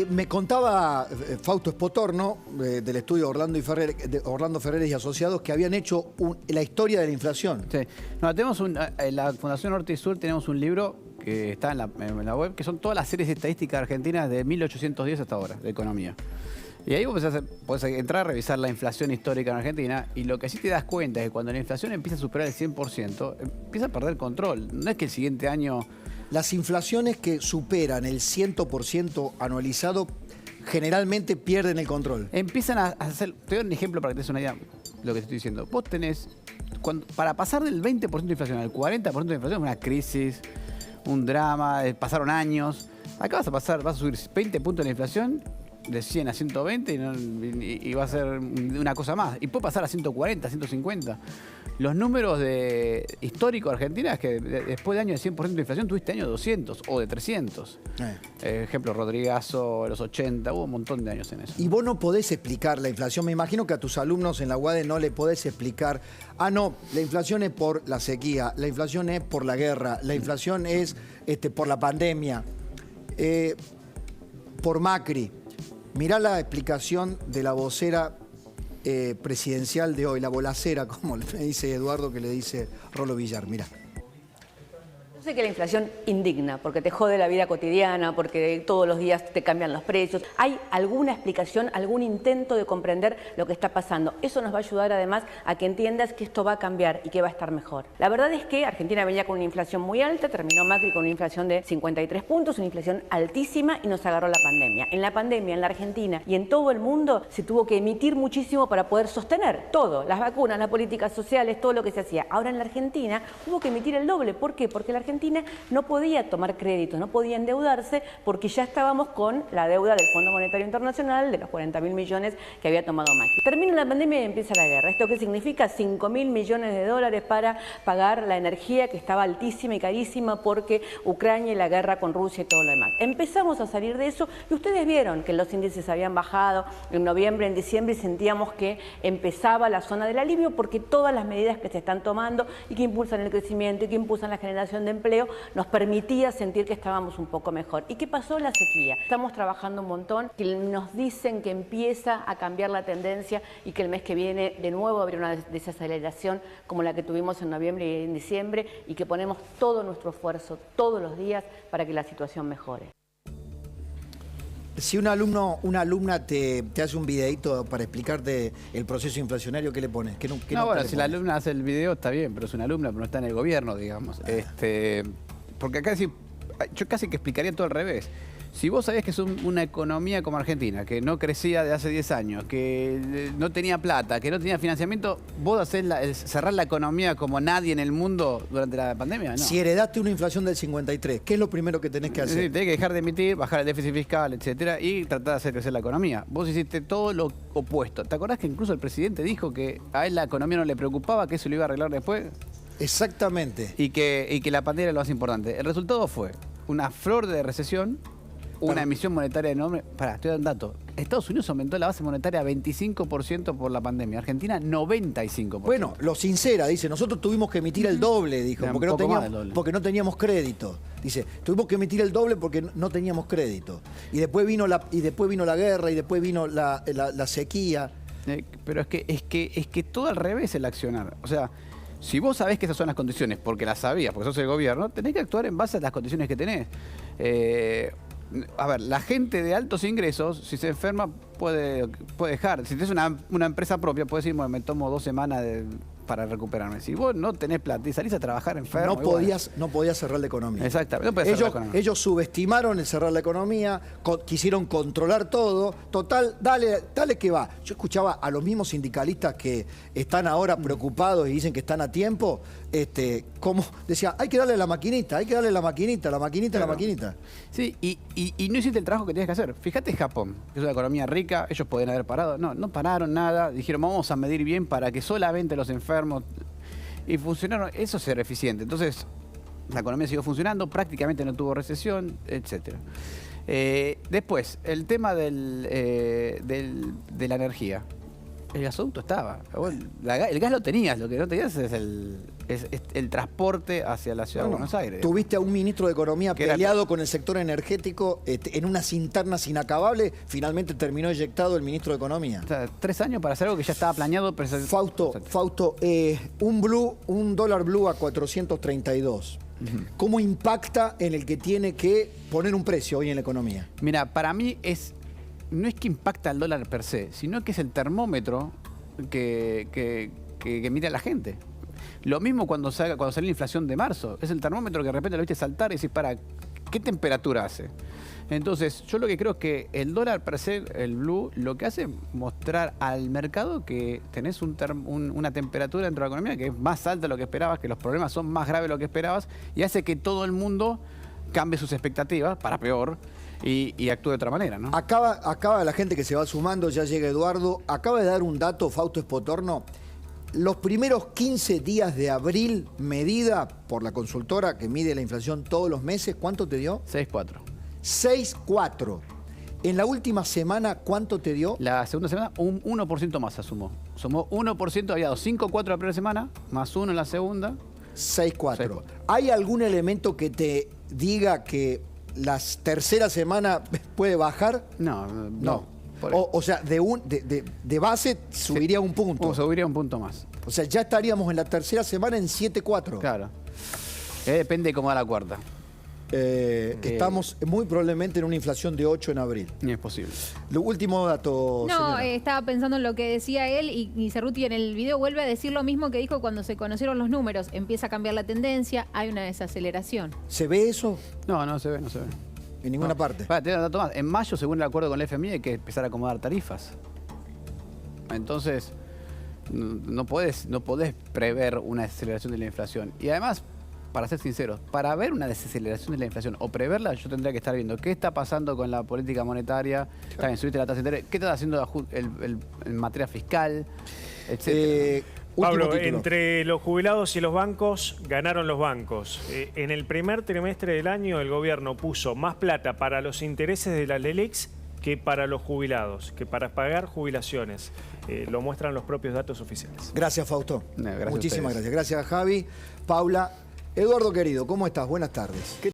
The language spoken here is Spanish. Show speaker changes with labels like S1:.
S1: Me contaba Fausto Espotorno, del estudio Orlando Ferreres y Asociados, que habían hecho la historia de la inflación.
S2: Sí. No, tenemos en la Fundación Norte y Sur tenemos un libro que está en la web, que son todas las series estadísticas argentinas de 1810 hasta ahora, de economía. Y ahí vos podés entrar a revisar la inflación histórica en Argentina, y lo que sí te das cuenta es que cuando la inflación empieza a superar el 100%, empieza a perder control. No es que el siguiente año...
S1: Las inflaciones que superan el 100% anualizado generalmente pierden el control.
S2: Empiezan a hacer... Te doy un ejemplo para que te des una idea de lo que te estoy diciendo. Vos tenés... para pasar del 20% de inflación al 40% de inflación es una crisis, un drama, pasaron años. Acá vas a subir 20 puntos de la inflación de 100 a 120 y va a ser una cosa más. Y puede pasar a 140, 150. Los números históricos de Argentina es que después de años de 100% de inflación tuviste años de 200 o de 300. Ejemplo, Rodrigazo, los 80, hubo un montón de años en eso.
S1: Y vos no podés explicar la inflación. Me imagino que a tus alumnos en la UADE no le podés explicar, no, la inflación es por la sequía, la inflación es por la guerra, la inflación es por la pandemia, por Macri. Mirá la explicación de la vocera presidencial de hoy, la bolacera, como le dice Eduardo, que le dice Rolo Villar. Mirá.
S3: Yo sé que la inflación indigna, porque te jode la vida cotidiana, porque todos los días te cambian los precios. ¿Hay alguna explicación, algún intento de comprender lo que está pasando? Eso nos va a ayudar además a que entiendas que esto va a cambiar y que va a estar mejor. La verdad es que Argentina venía con una inflación muy alta, terminó Macri con una inflación de 53 puntos, una inflación altísima, y nos agarró la pandemia. En la pandemia, en la Argentina y en todo el mundo se tuvo que emitir muchísimo para poder sostener todo, las vacunas, las políticas sociales, todo lo que se hacía. Ahora en la Argentina hubo que emitir el doble. ¿Por qué? Porque la Argentina no podía tomar créditos, no podía endeudarse, porque ya estábamos con la deuda del Fondo Monetario Internacional de los 40.000 millones que había tomado Macri. Termina la pandemia y empieza la guerra. ¿Esto qué significa? 5.000 millones de dólares para pagar la energía, que estaba altísima y carísima porque Ucrania y la guerra con Rusia y todo lo demás. Empezamos a salir de eso y ustedes vieron que los índices habían bajado en noviembre, en diciembre, y sentíamos que empezaba la zona del alivio, porque todas las medidas que se están tomando y que impulsan el crecimiento y que impulsan la generación de empleo nos permitía sentir que estábamos un poco mejor. ¿Y qué pasó? La sequía. Estamos trabajando un montón, que nos dicen que empieza a cambiar la tendencia y que el mes que viene de nuevo habrá una desaceleración como la que tuvimos en noviembre y en diciembre, y que ponemos todo nuestro esfuerzo todos los días para que la situación mejore.
S1: Si una alumna te hace un videito para explicarte el proceso inflacionario, ¿qué le pones?
S2: Bueno, si la alumna hace el video está bien, pero es una alumna, pero no está en el gobierno, digamos. Porque acá yo casi que explicaría todo al revés. Si vos sabés que es una economía como Argentina, que no crecía de hace 10 años, que no tenía plata, que no tenía financiamiento, vos hacés cerrar la economía como nadie en el mundo durante la pandemia, ¿no?
S1: Si heredaste una inflación del 53, ¿qué es lo primero que tenés que hacer?
S2: Sí, tenés que dejar de emitir, bajar el déficit fiscal, etcétera, y tratar de hacer crecer la economía. Vos hiciste todo lo opuesto. ¿Te acordás que incluso el presidente dijo que a él la economía no le preocupaba, que eso lo iba a arreglar después?
S1: Exactamente.
S2: Y que la pandemia era lo más importante. El resultado fue una flor de recesión, una emisión monetaria enorme. Pará, estoy dando un dato. Estados Unidos aumentó la base monetaria 25% por la pandemia. Argentina, 95%.
S1: Bueno, lo sincera, dice, nosotros tuvimos que emitir el doble, dijo, porque no teníamos crédito. Dice, tuvimos que emitir el doble porque no teníamos crédito. Y después vino la guerra, y después vino la sequía.
S2: Pero es que todo al revés el accionar. O sea, si vos sabés que esas son las condiciones, porque las sabías, porque sos el gobierno, tenés que actuar en base a las condiciones que tenés. A ver, la gente de altos ingresos, si se enferma, puede dejar. Si tenés una empresa propia, puedes decir, bueno, me tomo 2 semanas para recuperarme. Si vos no tenés plata y salís a trabajar enfermo...
S1: No podías cerrar la economía.
S2: Exactamente.
S1: Ellos subestimaron el cerrar la economía, quisieron controlar todo. Total, dale que va. Yo escuchaba a los mismos sindicalistas que están ahora preocupados y dicen que están a tiempo, como decía, hay que darle la maquinita, la maquinita.
S2: Sí, y no hiciste el trabajo que tenías que hacer. Fíjate Japón, que es una economía rica, ellos podían haber parado. No pararon nada. Dijeron, vamos a medir bien para que solamente los enfermos... Y funcionaron. Eso es ser eficiente. Entonces, la economía siguió funcionando, prácticamente no tuvo recesión, etc. Después, el tema de la energía. El gasoducto estaba. El gas lo tenías, lo que no tenías es el transporte hacia la ciudad de Buenos Aires.
S1: Tuviste a un ministro de Economía
S2: Que era-
S1: peleado con el sector energético en unas internas inacabables. Finalmente terminó eyectado el ministro de Economía.
S2: O sea, 3 años para hacer algo que ya estaba planeado. Pero
S1: Fausto, un dólar blue a 432. ¿Cómo impacta en el que tiene que poner un precio hoy en la economía?
S2: Mira, para mí no es que impacta el dólar per se, sino que es el termómetro que mira la gente. Lo mismo cuando sale la inflación de marzo. Es el termómetro que de repente lo viste saltar y decís, ¿qué temperatura hace? Entonces, yo lo que creo es que el dólar per se, el blue, lo que hace es mostrar al mercado que tenés una temperatura dentro de la economía que es más alta de lo que esperabas, que los problemas son más graves de lo que esperabas, y hace que todo el mundo cambie sus expectativas para peor y actúe de otra manera, ¿no?
S1: Acaba la gente que se va sumando, ya llega Eduardo. Acaba de dar un dato, Fausto Espotorno. Los primeros 15 días de abril, medida por la consultora que mide la inflación todos los meses, ¿cuánto te dio?
S2: 6,4.
S1: 6,4. En la última semana, ¿cuánto te dio?
S2: La segunda semana, un 1% más se sumó. Sumó 1%, había dado 5,4 la primera semana, más 1 en la segunda.
S1: 6,4. ¿Hay algún elemento que te diga que la tercera semana puede bajar?
S2: No.
S1: O sea, de base subiría un punto.
S2: O subiría un punto más.
S1: O sea, ya estaríamos en la tercera semana en 7,4.
S2: Claro. Depende de cómo va la cuarta.
S1: Estamos muy probablemente en una inflación de 8 en abril.
S2: Ni es posible.
S1: Lo último dato,
S4: No,
S1: señora.
S4: estaba pensando en lo que decía él y Cerruti en el video vuelve a decir lo mismo que dijo cuando se conocieron los números. Empieza a cambiar la tendencia, hay una desaceleración.
S1: ¿Se ve eso?
S2: No se ve.
S1: En ninguna parte.
S2: Te doy un dato más. En mayo, según el acuerdo con la FMI, hay que empezar a acomodar tarifas. Entonces, no podés prever una desaceleración de la inflación. Y además, para ser sinceros, para ver una desaceleración de la inflación o preverla, yo tendría que estar viendo qué está pasando con la política monetaria, también subiste la tasa de interés, qué está haciendo en materia fiscal, etc.
S5: Pablo,
S1: título.
S5: entre los jubilados y los bancos, ganaron los bancos. En el primer trimestre del año, el gobierno puso más plata para los intereses de la LELIX que para los jubilados, que para pagar jubilaciones. Lo muestran los propios datos oficiales.
S1: Gracias, Fausto.
S2: Gracias a
S1: Muchísimas
S2: ustedes.
S1: gracias. Gracias, Javi. Paula. Eduardo, querido, ¿cómo estás? Buenas tardes.